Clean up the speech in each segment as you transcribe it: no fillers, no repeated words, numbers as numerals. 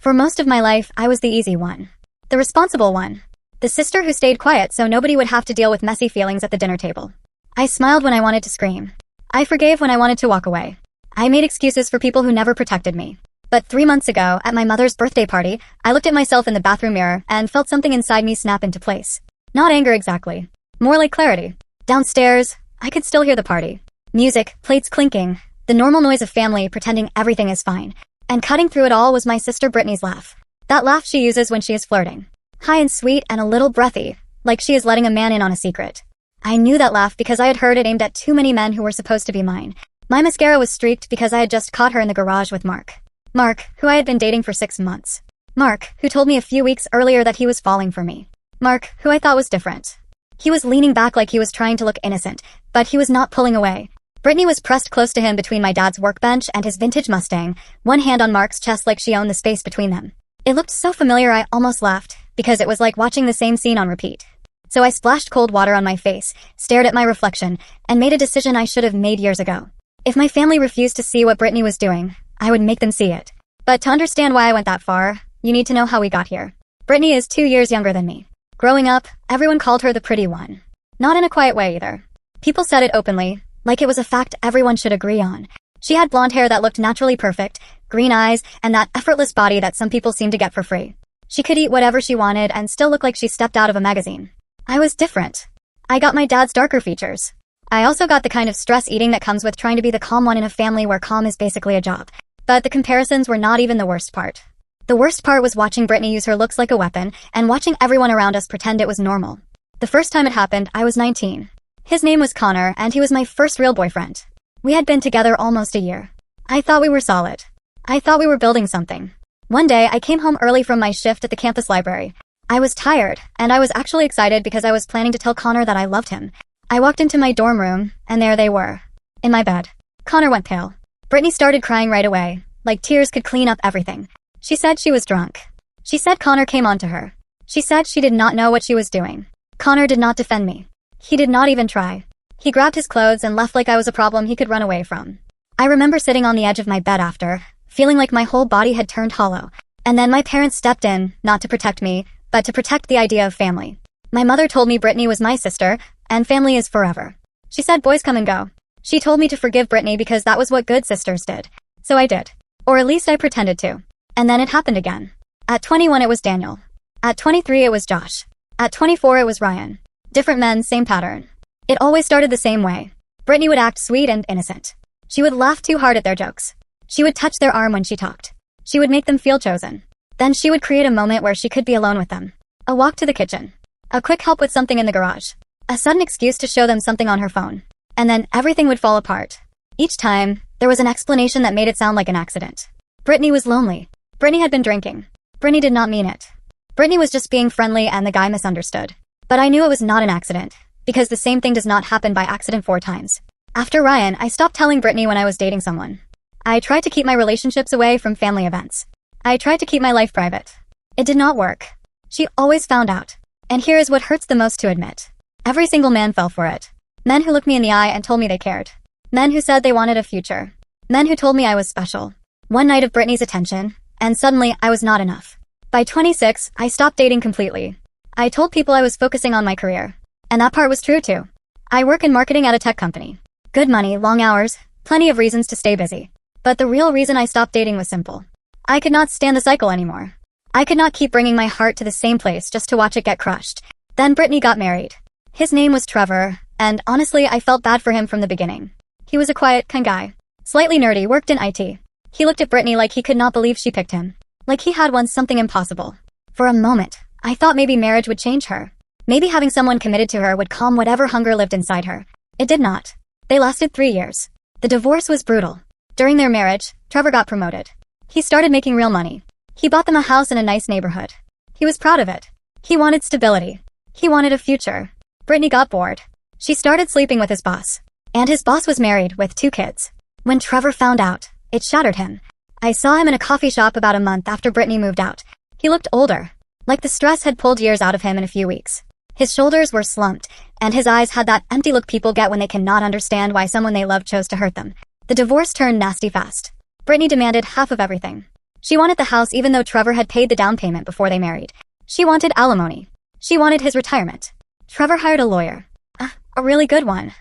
For most of my life, I was the easy one. The responsible one. The sister who stayed quiet so nobody would have to deal with messy feelings at the dinner table. I smiled when I wanted to scream. I forgave when I wanted to walk away. I made excuses for people who never protected me. But 3 months ago, at my mother's birthday party, I looked at myself in the bathroom mirror and felt something inside me snap into place. Not anger exactly. More like clarity. Downstairs, I could still hear the party. Music, plates clinking, the normal noise of family pretending everything is fine. And cutting through it all was my sister Brittany's laugh. That laugh she uses when she is flirting. High and sweet and a little breathy, like she is letting a man in on a secret. I knew that laugh because I had heard it aimed at too many men who were supposed to be mine. My mascara was streaked because I had just caught her in the garage with Mark. Mark, who I had been dating for 6 months. Mark, who told me a few weeks earlier that he was falling for me. Mark, who I thought was different. He was leaning back like he was trying to look innocent, but he was not pulling away. Brittany was pressed close to him between my dad's workbench and his vintage Mustang, one hand on Mark's chest like she owned the space between them. It looked so familiar I almost laughed, because it was like watching the same scene on repeat. So I splashed cold water on my face, stared at my reflection, and made a decision I should have made years ago. If my family refused to see what Brittany was doing, I would make them see it. But to understand why I went that far, you need to know how we got here. Brittany is 2 years younger than me. Growing up, everyone called her the pretty one. Not in a quiet way either. People said it openly, like it was a fact everyone should agree on. She had blonde hair that looked naturally perfect, green eyes, and that effortless body that some people seem to get for free. She could eat whatever she wanted and still look like she stepped out of a magazine. I was different. I got my dad's darker features. I also got the kind of stress eating that comes with trying to be the calm one in a family where calm is basically a job. But the comparisons were not even the worst part. The worst part was watching Brittany use her looks like a weapon and watching everyone around us pretend it was normal. The first time it happened, I was 19. His name was Connor, and he was my first real boyfriend. We had been together almost a year. I thought we were solid. I thought we were building something. One day, I came home early from my shift at the campus library. I was tired, and I was actually excited because I was planning to tell Connor that I loved him. I walked into my dorm room, and there they were. In my bed. Connor went pale. Brittany started crying right away, like tears could clean up everything. She said she was drunk. She said Connor came onto her. She said she did not know what she was doing. Connor did not defend me. He did not even try. He grabbed his clothes and left like I was a problem he could run away from. I remember sitting on the edge of my bed after, feeling like my whole body had turned hollow. And then my parents stepped in, not to protect me, but to protect the idea of family. My mother told me Brittany was my sister, and family is forever. She said boys come and go. She told me to forgive Brittany because that was what good sisters did. So I did. Or at least I pretended to. And then it happened again. At 21 it was Daniel. At 23 it was Josh. At 24 it was Ryan. Different men, same pattern. It always started the same way. Brittany would act sweet and innocent. She would laugh too hard at their jokes. She would touch their arm when she talked. She would make them feel chosen. Then she would create a moment where she could be alone with them. A walk to the kitchen. A quick help with something in the garage. A sudden excuse to show them something on her phone. And then everything would fall apart. Each time, there was an explanation that made it sound like an accident. Brittany was lonely. Brittany had been drinking. Brittany did not mean it. Brittany was just being friendly and the guy misunderstood. But I knew it was not an accident, because the same thing does not happen by accident 4 times. After Ryan, I stopped telling Brittany when I was dating someone. I tried to keep my relationships away from family events. I tried to keep my life private. It did not work. She always found out. And here is what hurts the most to admit. Every single man fell for it. Men who looked me in the eye and told me they cared. Men who said they wanted a future. Men who told me I was special. One night of Brittany's attention, and suddenly I was not enough. By 26, I stopped dating completely. I told people I was focusing on my career. And that part was true too. I work in marketing at a tech company. Good money, long hours, plenty of reasons to stay busy. But the real reason I stopped dating was simple. I could not stand the cycle anymore. I could not keep bringing my heart to the same place just to watch it get crushed. Then Brittany got married. His name was Trevor, and honestly I felt bad for him from the beginning. He was a quiet, kind guy. Slightly nerdy, worked in IT. He looked at Brittany like he could not believe she picked him. Like he had won something impossible. For a moment, I thought maybe marriage would change her. Maybe having someone committed to her would calm whatever hunger lived inside her. It did not. They lasted 3 years. The divorce was brutal. During their marriage, Trevor got promoted. He started making real money. He bought them a house in a nice neighborhood. He was proud of it. He wanted stability. He wanted a future. Brittany got bored. She started sleeping with his boss. And his boss was married with 2 kids. When Trevor found out, it shattered him. I saw him in a coffee shop about a month after Brittany moved out. He looked older. Like the stress had pulled years out of him in a few weeks. His shoulders were slumped, and his eyes had that empty look people get when they cannot understand why someone they love chose to hurt them. The divorce turned nasty fast. Brittany demanded half of everything. She wanted the house even though Trevor had paid the down payment before they married. She wanted alimony. She wanted his retirement. Trevor hired a lawyer. A really good one.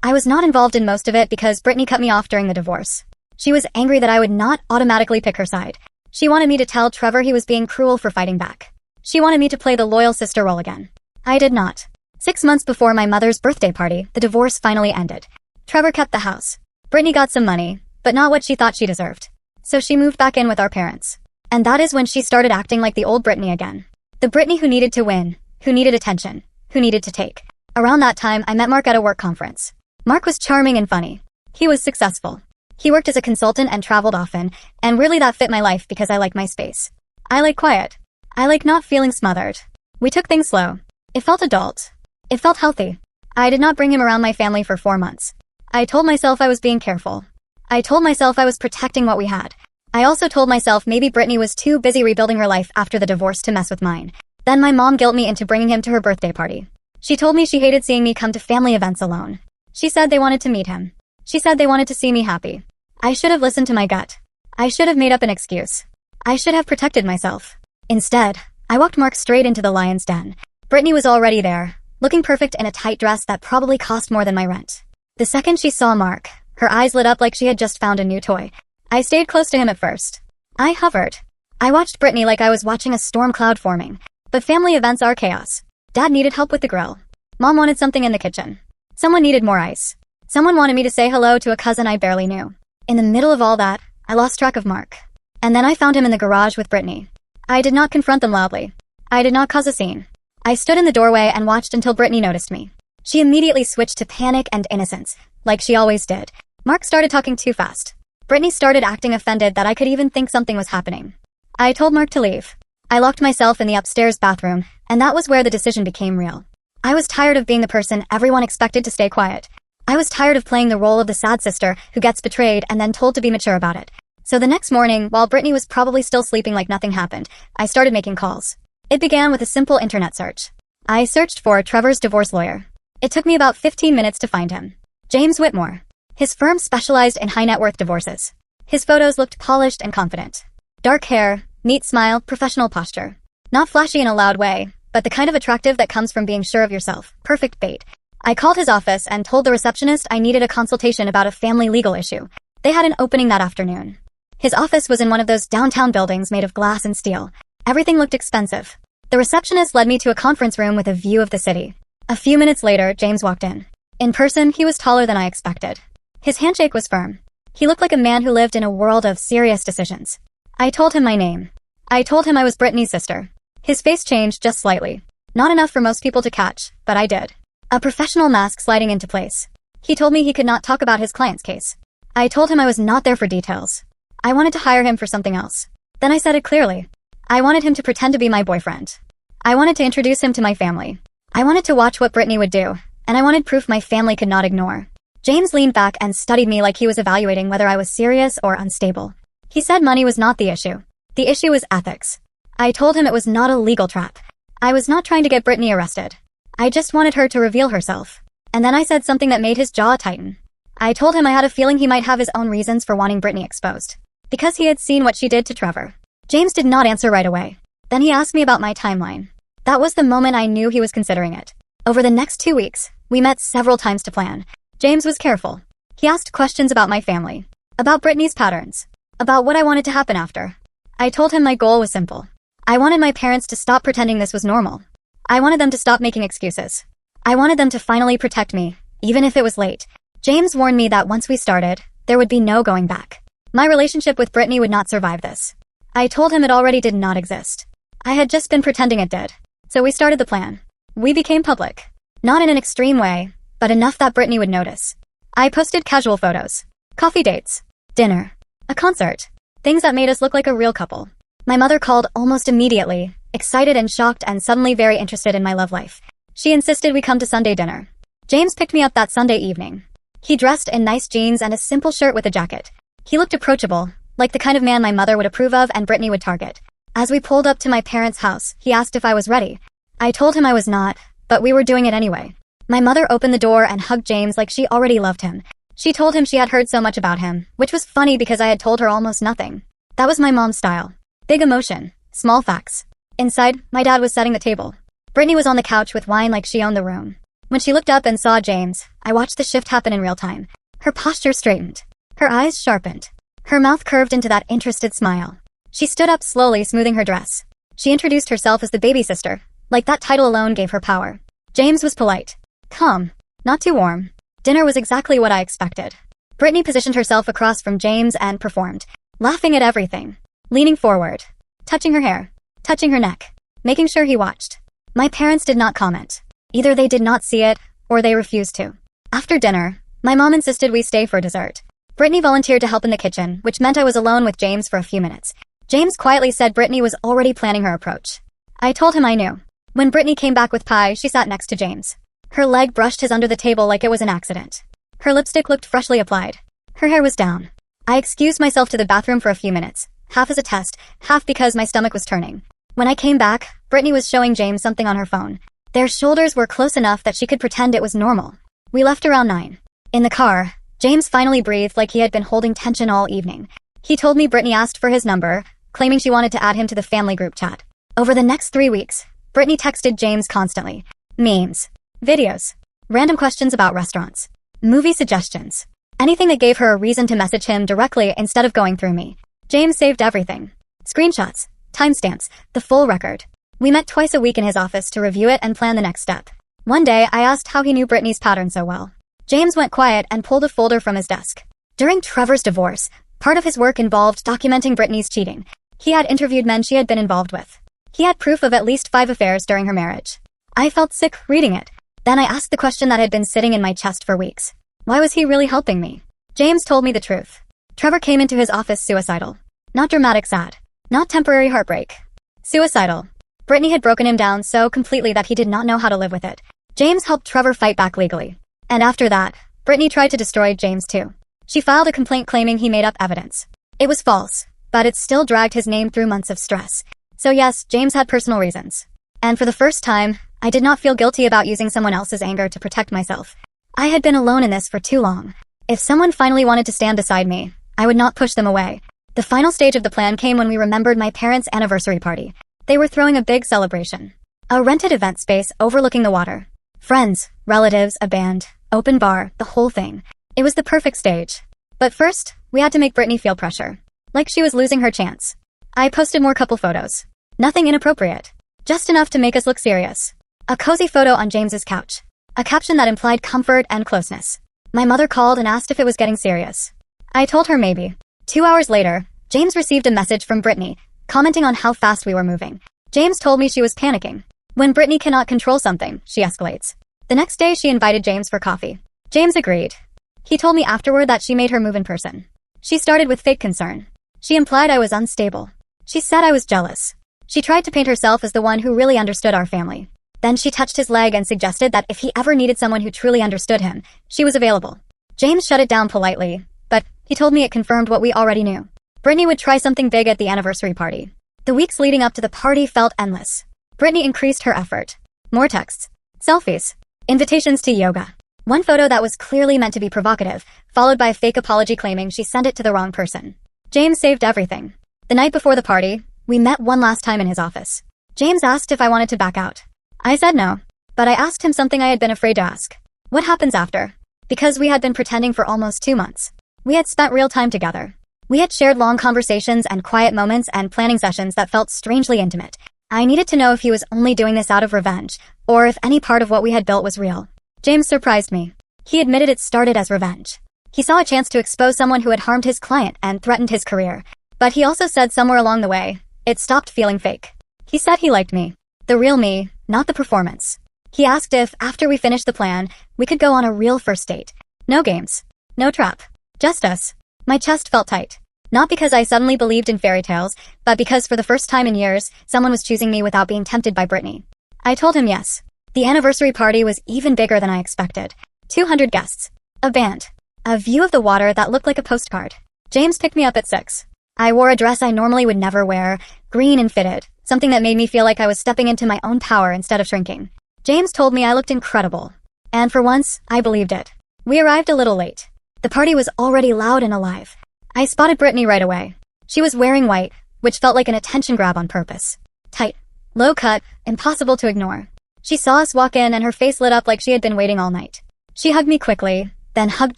I was not involved in most of it because Brittany cut me off during the divorce. She was angry that I would not automatically pick her side. She wanted me to tell Trevor he was being cruel for fighting back. She wanted me to play the loyal sister role again. I did not. 6 months before my mother's birthday party, the divorce finally ended. Trevor kept the house. Brittany got some money, but not what she thought she deserved. So she moved back in with our parents. And that is when she started acting like the old Brittany again. The Brittany who needed to win, who needed attention, who needed to take. Around that time, I met Mark at a work conference. Mark was charming and funny. He was successful. He worked as a consultant and traveled often, and really that fit my life because I like my space. I like quiet. I like not feeling smothered. We took things slow. It felt adult. It felt healthy. I did not bring him around my family for 4 months. I told myself I was being careful. I told myself I was protecting what we had. I also told myself maybe Brittany was too busy rebuilding her life after the divorce to mess with mine. Then my mom guilted me into bringing him to her birthday party. She told me she hated seeing me come to family events alone. She said they wanted to meet him. She said they wanted to see me happy. I should have listened to my gut. I should have made up an excuse. I should have protected myself. Instead, I walked Mark straight into the lion's den. Brittany was already there, looking perfect in a tight dress that probably cost more than my rent. The second she saw Mark, her eyes lit up like she had just found a new toy. I stayed close to him at first. I hovered. I watched Brittany like I was watching a storm cloud forming. But family events are chaos. Dad needed help with the grill. Mom wanted something in the kitchen. Someone needed more ice. Someone wanted me to say hello to a cousin I barely knew. In the middle of all that, I lost track of Mark. And then I found him in the garage with Brittany. I did not confront them loudly. I did not cause a scene. I stood in the doorway and watched until Brittany noticed me. She immediately switched to panic and innocence, like she always did. Mark started talking too fast. Brittany started acting offended that I could even think something was happening. I told Mark to leave. I locked myself in the upstairs bathroom, and that was where the decision became real. I was tired of being the person everyone expected to stay quiet. I was tired of playing the role of the sad sister who gets betrayed and then told to be mature about it. So the next morning, while Brittany was probably still sleeping like nothing happened, I started making calls. It began with a simple internet search. I searched for Trevor's divorce lawyer. It took me about 15 minutes to find him. James Whitmore. His firm specialized in high net worth divorces. His photos looked polished and confident. Dark hair, neat smile, professional posture. Not flashy in a loud way, but the kind of attractive that comes from being sure of yourself. Perfect bait. I called his office and told the receptionist I needed a consultation about a family legal issue. They had an opening that afternoon. His office was in one of those downtown buildings made of glass and steel. Everything looked expensive. The receptionist led me to a conference room with a view of the city. A few minutes later, James walked in. In person, he was taller than I expected. His handshake was firm. He looked like a man who lived in a world of serious decisions. I told him my name. I told him I was Brittany's sister. His face changed just slightly. Not enough for most people to catch, but I did. A professional mask sliding into place. He told me he could not talk about his client's case. I told him I was not there for details. I wanted to hire him for something else. Then I said it clearly. I wanted him to pretend to be my boyfriend. I wanted to introduce him to my family. I wanted to watch what Brittany would do, and I wanted proof my family could not ignore. James leaned back and studied me like he was evaluating whether I was serious or unstable. He said money was not the issue. The issue was ethics. I told him it was not a legal trap. I was not trying to get Brittany arrested. I just wanted her to reveal herself. And then I said something that made his jaw tighten. I told him I had a feeling he might have his own reasons for wanting Brittany exposed. Because he had seen what she did to Trevor. James did not answer right away. Then he asked me about my timeline. That was the moment I knew he was considering it. Over the next 2 weeks, we met several times to plan. James was careful. He asked questions about my family. About Brittany's patterns. About what I wanted to happen after. I told him my goal was simple. I wanted my parents to stop pretending this was normal. I wanted them to stop making excuses. I wanted them to finally protect me, even if it was late. James warned me that once we started, there would be no going back. My relationship with Brittany would not survive this. I told him it already did not exist. I had just been pretending it did. So we started the plan. We became public. Not in an extreme way, but enough that Brittany would notice. I posted casual photos. Coffee dates. Dinner. A concert. Things that made us look like a real couple. My mother called almost immediately, excited and shocked and suddenly very interested in my love life. She insisted we come to Sunday dinner. James picked me up that Sunday evening. He dressed in nice jeans and a simple shirt with a jacket. He looked approachable, like the kind of man my mother would approve of and Brittany would target. As we pulled up to my parents' house, he asked if I was ready. I told him I was not, but we were doing it anyway. My mother opened the door and hugged James like she already loved him. She told him she had heard so much about him, which was funny because I had told her almost nothing. That was my mom's style. Big emotion. Small facts. Inside, my dad was setting the table. Brittany was on the couch with wine like she owned the room. When she looked up and saw James, I watched the shift happen in real time. Her posture straightened. Her eyes sharpened. Her mouth curved into that interested smile. She stood up slowly, smoothing her dress. She introduced herself as the baby sister. Like that title alone gave her power. James was polite. Calm. Not too warm. Dinner was exactly what I expected. Brittany positioned herself across from James and performed, laughing at everything, leaning forward, touching her hair, touching her neck, making sure he watched. My parents did not comment. Either they did not see it, or they refused to. After dinner, my mom insisted we stay for dessert. Brittany volunteered to help in the kitchen, which meant I was alone with James for a few minutes. James quietly said Brittany was already planning her approach. I told him I knew. When Brittany came back with pie, she sat next to James. Her leg brushed his under the table like it was an accident. Her lipstick looked freshly applied. Her hair was down. I excused myself to the bathroom for a few minutes, half as a test, half because my stomach was turning. When I came back, Brittany was showing James something on her phone. Their shoulders were close enough that she could pretend it was normal. We left around 9. In the car, James finally breathed like he had been holding tension all evening. He told me Brittany asked for his number, claiming she wanted to add him to the family group chat. Over the next 3 weeks, Brittany texted James constantly. Memes. Videos. Random questions about restaurants. Movie suggestions. Anything that gave her a reason to message him directly instead of going through me. James saved everything. Screenshots. Timestamps. The full record. We met twice a week in his office to review it and plan the next step. One day, I asked how he knew Brittany's pattern so well. James went quiet and pulled a folder from his desk. During Trevor's divorce, part of his work involved documenting Brittany's cheating. He had interviewed men she had been involved with. He had proof of at least 5 affairs during her marriage. I felt sick reading it. Then I asked the question that had been sitting in my chest for weeks. Why was he really helping me? James told me the truth. Trevor came into his office suicidal. Not dramatic sad. Not temporary heartbreak. Suicidal. Brittany had broken him down so completely that he did not know how to live with it. James helped Trevor fight back legally. And after that, Brittany tried to destroy James too. She filed a complaint claiming he made up evidence. It was false, but it still dragged his name through months of stress. So yes, James had personal reasons. And for the first time, I did not feel guilty about using someone else's anger to protect myself. I had been alone in this for too long. If someone finally wanted to stand beside me, I would not push them away. The final stage of the plan came when we remembered my parents' anniversary party. They were throwing a big celebration. A rented event space overlooking the water. Friends, relatives, a band, open bar, the whole thing. It was the perfect stage. But first, we had to make Brittany feel pressure. Like she was losing her chance. I posted more couple photos. Nothing inappropriate. Just enough to make us look serious. A cozy photo on James's couch. A caption that implied comfort and closeness. My mother called and asked if it was getting serious. I told her maybe. 2 hours later, James received a message from Brittany, commenting on how fast we were moving. James told me she was panicking. When Brittany cannot control something, she escalates. The next day, she invited James for coffee. James agreed. He told me afterward that she made her move in person. She started with fake concern. She implied I was unstable. She said I was jealous. She tried to paint herself as the one who really understood our family. Then she touched his leg and suggested that if he ever needed someone who truly understood him, she was available. James shut it down politely, but he told me it confirmed what we already knew. Brittany would try something big at the anniversary party. The weeks leading up to the party felt endless. Brittany increased her effort. More texts. Selfies. Invitations to yoga. One photo that was clearly meant to be provocative, followed by a fake apology claiming she sent it to the wrong person. James saved everything. The night before the party, we met one last time in his office. James asked if I wanted to back out. I said no, but I asked him something I had been afraid to ask. What happens after? Because we had been pretending for almost 2 months. We had spent real time together. We had shared long conversations and quiet moments and planning sessions that felt strangely intimate. I needed to know if he was only doing this out of revenge, or if any part of what we had built was real. James surprised me. He admitted it started as revenge. He saw a chance to expose someone who had harmed his client and threatened his career. But he also said somewhere along the way, it stopped feeling fake. He said he liked me. The real me, not the performance. He asked if, after we finished the plan, we could go on a real first date. No games. No trap. Just us. My chest felt tight. Not because I suddenly believed in fairy tales, but because for the first time in years, someone was choosing me without being tempted by Brittany. I told him yes. The anniversary party was even bigger than I expected. 200 guests. A band. A view of the water that looked like a postcard. James picked me up at 6. I wore a dress I normally would never wear, green and fitted, something that made me feel like I was stepping into my own power instead of shrinking. James told me I looked incredible. And for once, I believed it. We arrived a little late. The party was already loud and alive. I spotted Brittany right away. She was wearing white, which felt like an attention grab on purpose. Tight, low cut, impossible to ignore. She saw us walk in and her face lit up like she had been waiting all night. She hugged me quickly, then hugged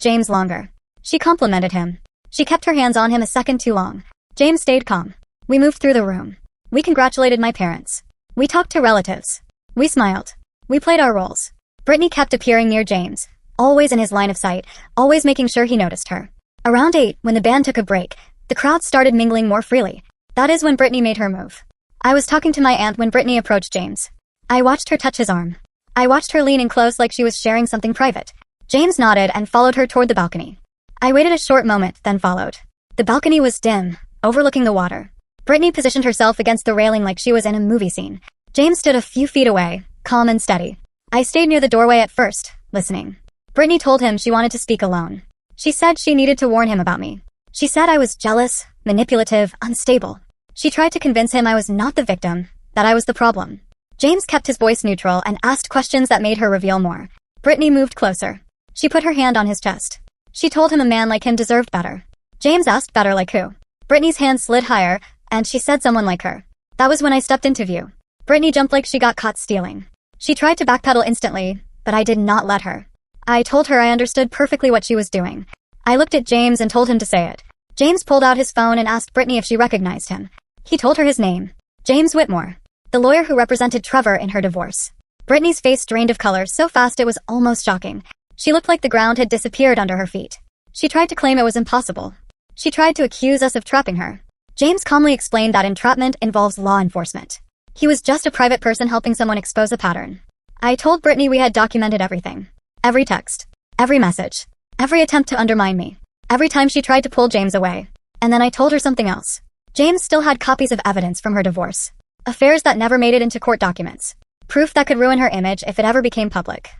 James longer. She complimented him. She kept her hands on him a second too long. James stayed calm. We moved through the room. We congratulated my parents. We talked to relatives. We smiled. We played our roles. Brittany kept appearing near James, always in his line of sight, always making sure he noticed her. Around 8, when the band took a break, the crowd started mingling more freely. That is when Brittany made her move. I was talking to my aunt when Brittany approached James. I watched her touch his arm. I watched her lean in close like she was sharing something private. James nodded and followed her toward the balcony. I waited a short moment, then followed. The balcony was dim, overlooking the water. Brittany positioned herself against the railing like she was in a movie scene. James stood a few feet away, calm and steady. I stayed near the doorway at first, listening. Brittany told him she wanted to speak alone. She said she needed to warn him about me. She said I was jealous, manipulative, unstable. She tried to convince him I was not the victim, that I was the problem. James kept his voice neutral and asked questions that made her reveal more. Brittany moved closer. She put her hand on his chest. She told him a man like him deserved better. James asked better like who? Brittany's hand slid higher, and she said someone like her. That was when I stepped into view. Brittany jumped like she got caught stealing. She tried to backpedal instantly, but I did not let her. I told her I understood perfectly what she was doing. I looked at James and told him to say it. James pulled out his phone and asked Brittany if she recognized him. He told her his name. James Whitmore. The lawyer who represented Trevor in her divorce. Brittany's face drained of color so fast it was almost shocking. She looked like the ground had disappeared under her feet. She tried to claim it was impossible. She tried to accuse us of trapping her. James calmly explained that entrapment involves law enforcement. He was just a private person helping someone expose a pattern. I told Brittany we had documented everything. Every text. Every message. Every attempt to undermine me. Every time she tried to pull James away. And then I told her something else. James still had copies of evidence from her divorce. Affairs that never made it into court documents. Proof that could ruin her image if it ever became public.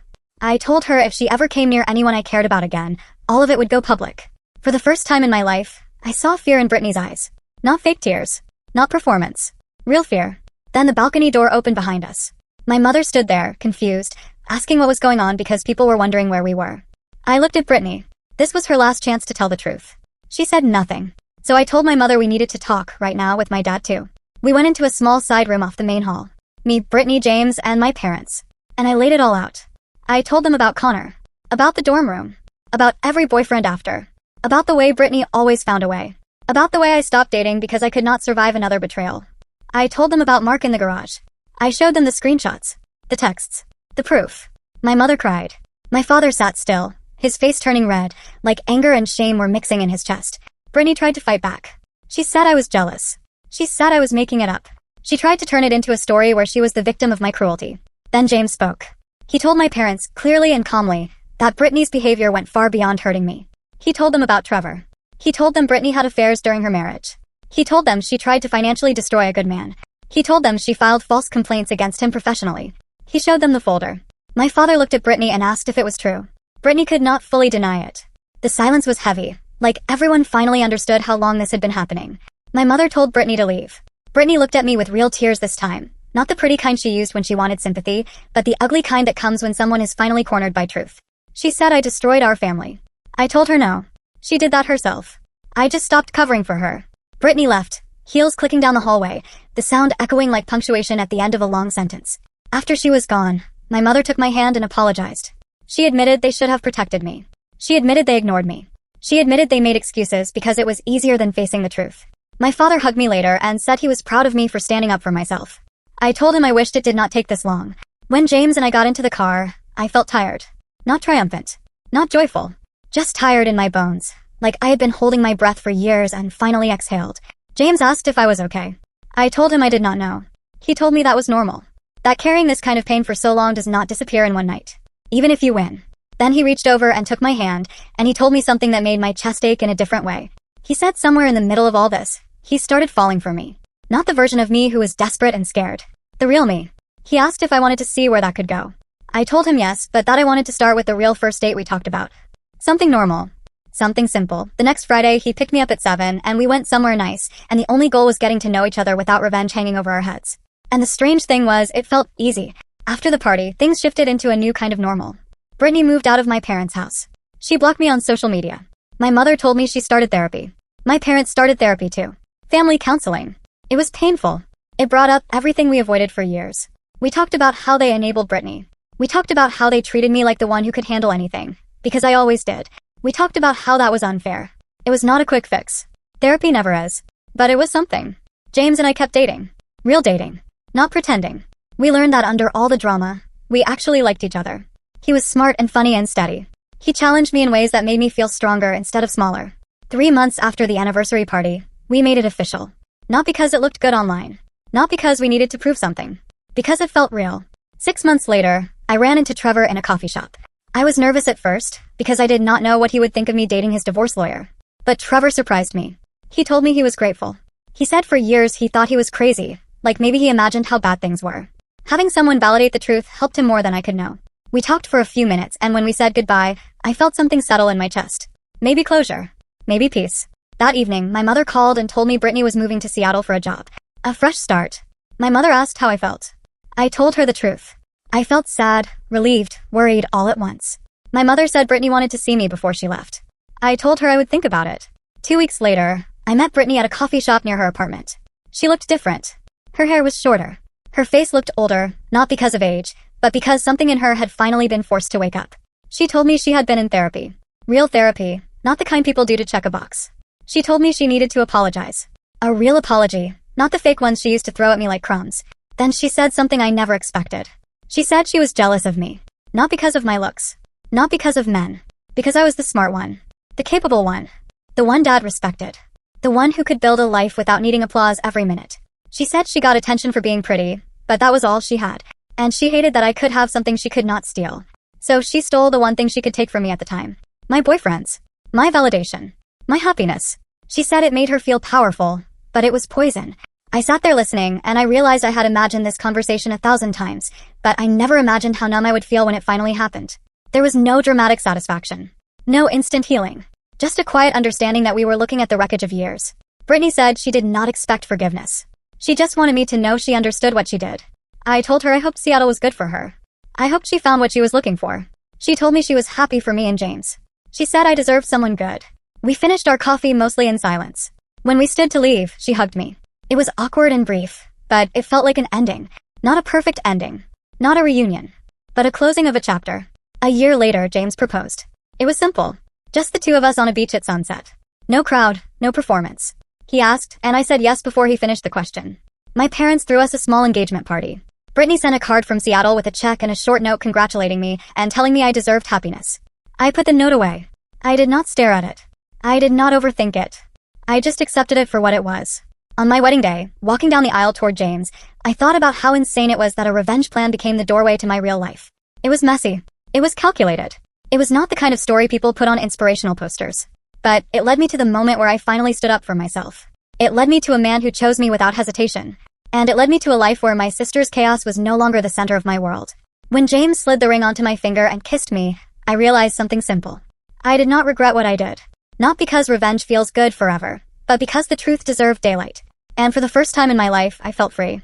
I told her if she ever came near anyone I cared about again, all of it would go public. For the first time in my life, I saw fear in Brittany's eyes. Not fake tears. Not performance. Real fear. Then the balcony door opened behind us. My mother stood there, confused, asking what was going on because people were wondering where we were. I looked at Brittany. This was her last chance to tell the truth. She said nothing. So I told my mother we needed to talk right now with my dad too. We went into a small side room off the main hall. Me, Brittany, James, and my parents. And I laid it all out. I told them about Connor. About the dorm room. About every boyfriend after. About the way Brittany always found a way. About the way I stopped dating because I could not survive another betrayal. I told them about Mark in the garage. I showed them the screenshots. The texts. The proof. My mother cried. My father sat still, his face turning red, like anger and shame were mixing in his chest. Brittany tried to fight back. She said I was jealous. She said I was making it up. She tried to turn it into a story where she was the victim of my cruelty. Then James spoke. He told my parents, clearly and calmly, that Brittany's behavior went far beyond hurting me. He told them about Trevor. He told them Brittany had affairs during her marriage. He told them she tried to financially destroy a good man. He told them she filed false complaints against him professionally. He showed them the folder. My father looked at Brittany and asked if it was true. Brittany could not fully deny it. The silence was heavy, like everyone finally understood how long this had been happening. My mother told Brittany to leave. Brittany looked at me with real tears this time. Not the pretty kind she used when she wanted sympathy, but the ugly kind that comes when someone is finally cornered by truth. She said I destroyed our family. I told her no. She did that herself. I just stopped covering for her. Brittany left, heels clicking down the hallway, the sound echoing like punctuation at the end of a long sentence. After she was gone, my mother took my hand and apologized. She admitted they should have protected me. She admitted they ignored me. She admitted they made excuses because it was easier than facing the truth. My father hugged me later and said he was proud of me for standing up for myself. I told him I wished it did not take this long. When James and I got into the car, I felt tired. Not triumphant. Not joyful. Just tired in my bones. Like I had been holding my breath for years and finally exhaled. James asked if I was okay. I told him I did not know. He told me that was normal. That carrying this kind of pain for so long does not disappear in one night. Even if you win. Then he reached over and took my hand, and he told me something that made my chest ache in a different way. He said somewhere in the middle of all this, he started falling for me. Not the version of me who was desperate and scared. The real me. He asked if I wanted to see where that could go. I told him yes, but that I wanted to start with the real first date we talked about. Something normal. Something simple. The next Friday, he picked me up at 7, and we went somewhere nice, and the only goal was getting to know each other without revenge hanging over our heads. And the strange thing was, it felt easy. After the party, things shifted into a new kind of normal. Brittany moved out of my parents' house. She blocked me on social media. My mother told me she started therapy. My parents started therapy too. Family counseling. It was painful. It brought up everything we avoided for years. We talked about how they enabled Brittany. We talked about how they treated me like the one who could handle anything. Because I always did. We talked about how that was unfair. It was not a quick fix. Therapy never is. But it was something. James and I kept dating. Real dating. Not pretending. We learned that under all the drama, we actually liked each other. He was smart and funny and steady. He challenged me in ways that made me feel stronger instead of smaller. 3 months after the anniversary party, we made it official. Not because it looked good online. Not because we needed to prove something. Because it felt real. 6 months later, I ran into Trevor in a coffee shop. I was nervous at first, because I did not know what he would think of me dating his divorce lawyer. But Trevor surprised me. He told me he was grateful. He said for years he thought he was crazy, like maybe he imagined how bad things were. Having someone validate the truth helped him more than I could know. We talked for a few minutes, and when we said goodbye, I felt something settle in my chest. Maybe closure. Maybe peace. That evening, my mother called and told me Brittany was moving to Seattle for a job. A fresh start. My mother asked how I felt. I told her the truth. I felt sad, relieved, worried all at once. My mother said Brittany wanted to see me before she left. I told her I would think about it. 2 weeks later, I met Brittany at a coffee shop near her apartment. She looked different. Her hair was shorter. Her face looked older, not because of age, but because something in her had finally been forced to wake up. She told me she had been in therapy. Real therapy, not the kind people do to check a box. She told me she needed to apologize. A real apology, not the fake ones she used to throw at me like crumbs. Then she said something I never expected. She said she was jealous of me. Not because of my looks. Not because of men. Because I was the smart one. The capable one. The one Dad respected. The one who could build a life without needing applause every minute. She said she got attention for being pretty, but that was all she had. And she hated that I could have something she could not steal. So she stole the one thing she could take from me at the time. My boyfriends. My validation. My happiness. She said it made her feel powerful, but it was poison. I sat there listening, and I realized I had imagined this conversation 1,000 times, but I never imagined how numb I would feel when it finally happened. There was no dramatic satisfaction. No instant healing. Just a quiet understanding that we were looking at the wreckage of years. Brittany said she did not expect forgiveness. She just wanted me to know she understood what she did. I told her I hoped Seattle was good for her. I hoped she found what she was looking for. She told me she was happy for me and James. She said I deserved someone good. We finished our coffee mostly in silence. When we stood to leave, she hugged me. It was awkward and brief, but it felt like an ending. Not a perfect ending. Not a reunion. But a closing of a chapter. A year later, James proposed. It was simple. Just the two of us on a beach at sunset. No crowd, no performance. He asked, and I said yes before he finished the question. My parents threw us a small engagement party. Brittany sent a card from Seattle with a check and a short note congratulating me and telling me I deserved happiness. I put the note away. I did not stare at it. I did not overthink it. I just accepted it for what it was. On my wedding day, walking down the aisle toward James, I thought about how insane it was that a revenge plan became the doorway to my real life. It was messy. It was calculated. It was not the kind of story people put on inspirational posters. But it led me to the moment where I finally stood up for myself. It led me to a man who chose me without hesitation. And it led me to a life where my sister's chaos was no longer the center of my world. When James slid the ring onto my finger and kissed me, I realized something simple. I did not regret what I did. Not because revenge feels good forever, but because the truth deserved daylight. And for the first time in my life, I felt free.